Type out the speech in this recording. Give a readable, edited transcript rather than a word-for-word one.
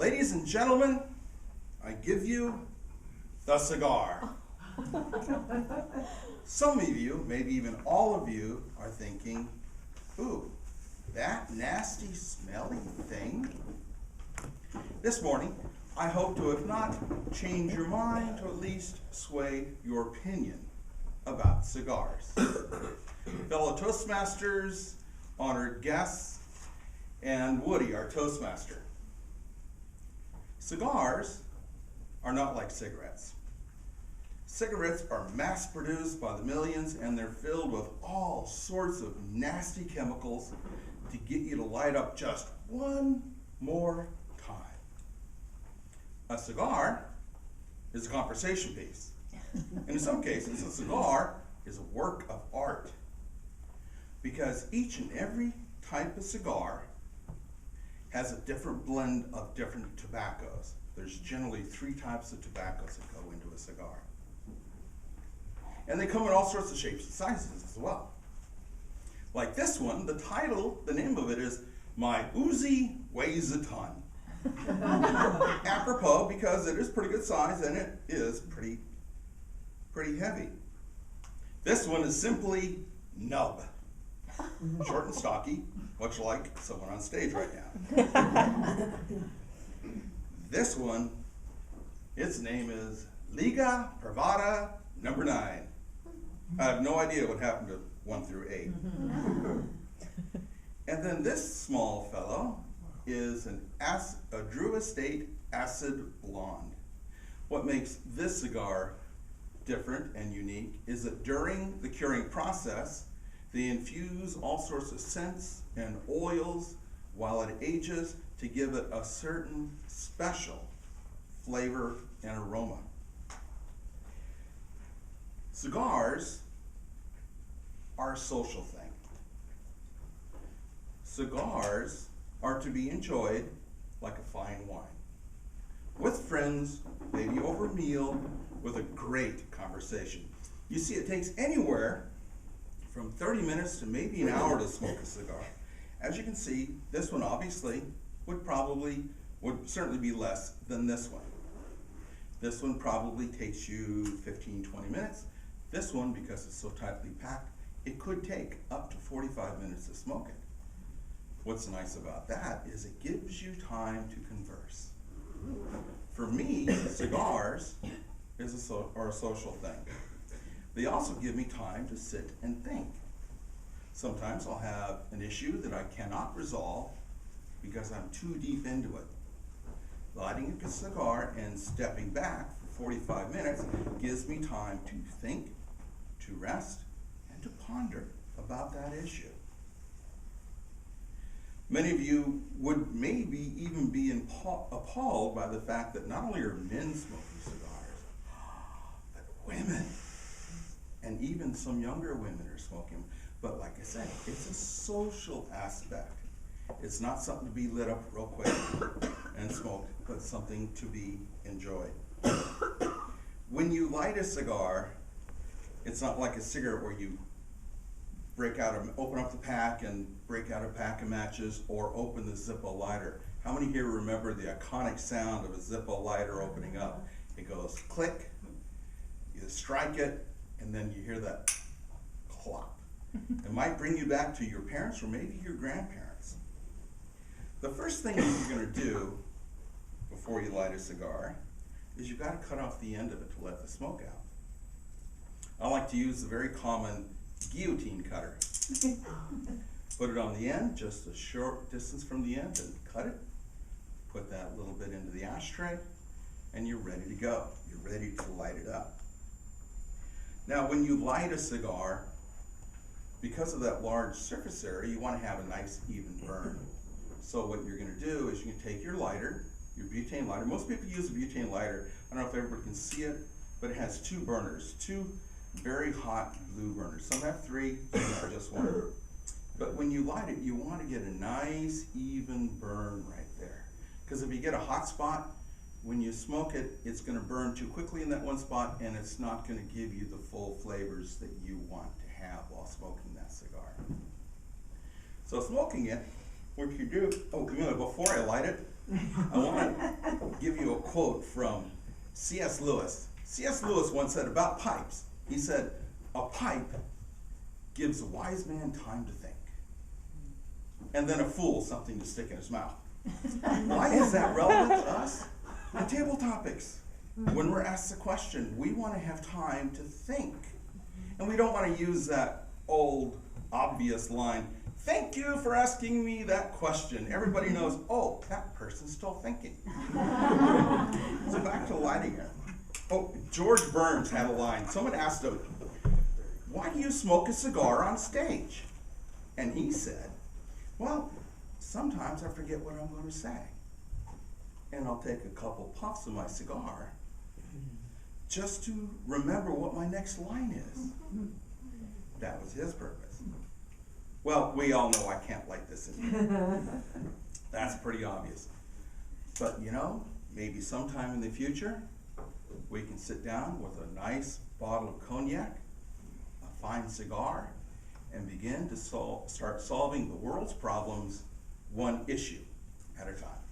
Ladies and gentlemen, I give you the cigar. Some of you, maybe even all of you, are thinking, ooh, that nasty, smelly thing? This morning, I hope to, if not change your mind, to at least sway your opinion about cigars. Fellow Toastmasters, honored guests, and Woody, our Toastmaster. Cigars are not like cigarettes. Cigarettes are mass-produced by the millions, and they're filled with all sorts of nasty chemicals to get you to light up just one more time. A cigar is a conversation piece. And in some cases, a cigar is a work of art. Because each and every type of cigar has a different blend of different tobaccos. There's generally 3 types of tobaccos that go into a cigar. And they come in all sorts of shapes and sizes as well. Like this one, the title, the name of it is My Uzi Weighs a Ton. Apropos, because it is pretty good size and it is pretty heavy. This one is simply Nub. Short and stocky, much like someone on stage right now. This one, its name is Liga Privada number 9. I have no idea what happened to 1 through 8. And then this small fellow is a Drew Estate Acid Blonde. What makes this cigar different and unique is that during the curing process, they infuse all sorts of scents and oils while it ages to give it a certain special flavor and aroma. Cigars are a social thing. Cigars are to be enjoyed like a fine wine. With friends, maybe over a meal, with a great conversation. You see, it takes anywhere from 30 minutes to maybe an hour to smoke a cigar. As you can see, this one obviously would certainly be less than this one. This one probably takes you 15-20 minutes. This one, because it's so tightly packed, it could take up to 45 minutes to smoke it. What's nice about that is it gives you time to converse. For me, cigars are a social thing. They also give me time to sit and think. Sometimes I'll have an issue that I cannot resolve because I'm too deep into it. Lighting a cigar and stepping back for 45 minutes gives me time to think, to rest, and to ponder about that issue. Many of you would maybe even be appalled by the fact that not only are men smoking cigars, but women, and even some younger women are smoking. But like I said, it's a social aspect. It's not something to be lit up real quick and smoked, but something to be enjoyed. When you light a cigar, it's not like a cigarette where you open up the pack and break out a pack of matches or open the Zippo lighter. How many here remember the iconic sound of a Zippo lighter opening up? It goes click, you strike it, and then you hear that clop. It might bring you back to your parents or maybe your grandparents. The first thing you're going to do before you light a cigar is you've got to cut off the end of it to let the smoke out. I like to use the very common guillotine cutter. Put it on the end, just a short distance from the end, and cut it. Put that little bit into the ashtray, and you're ready to go. You're ready to light it up. Now, when you light a cigar, because of that large surface area, you want to have a nice even burn. So what you're going to do is you can take your lighter, your butane lighter. Most people use a butane lighter. I don't know if everybody can see it, but it has 2 burners, 2 very hot blue burners. Some have 3, some have just 1. But when you light it, you want to get a nice even burn right there. Because if you get a hot spot, when you smoke it, it's going to burn too quickly in that one spot, and it's not going to give you the full flavors that you want to have while smoking that cigar. So smoking it, what you do, before I light it, I want to give you a quote from C.S. Lewis. C.S. Lewis once said about pipes, he said, "A pipe gives a wise man time to think, and then a fool something to stick in his mouth." Why is that relevant to us? In table topics, when we're asked a question, we want to have time to think. And we don't want to use that old, obvious line, "Thank you for asking me that question." Everybody knows, oh, that person's still thinking. So back to lighting it. Oh, George Burns had a line. Someone asked him, "Why do you smoke a cigar on stage?" And he said, "Well, sometimes I forget what I'm going to say. And I'll take a couple puffs of my cigar just to remember what my next line is." That was his purpose. Well, we all know I can't light this in here. That's pretty obvious. But you know, maybe sometime in the future, we can sit down with a nice bottle of cognac, a fine cigar, and begin to start solving the world's problems one issue at a time.